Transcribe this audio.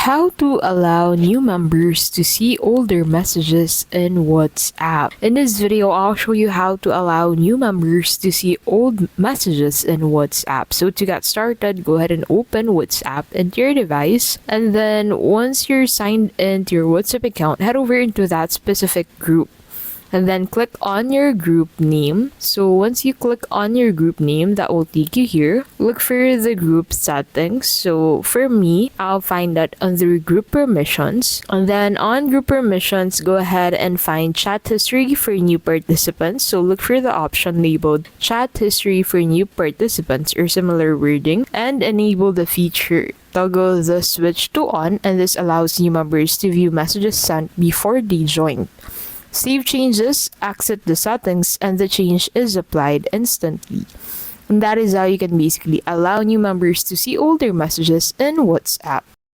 How to allow new members to see older messages in WhatsApp. In this video, I'll show you how to allow new members to see old messages in WhatsApp. So to get started, go ahead and open WhatsApp into your device. And then once you're signed into your WhatsApp account, head over into that specific group. And then click on your group name. So once you click on your group name, that will take you here. Look for the group settings. So for me, I'll find that under group permissions. And then on group permissions, go ahead and find chat history for new participants. So look for the option labeled chat history for new participants or similar wording, and enable the feature. Toggle the switch to on, and this allows new members to view messages sent before they join. Save changes, exit the settings, and the change is applied instantly. And that is how you can basically allow new members to see older messages in WhatsApp.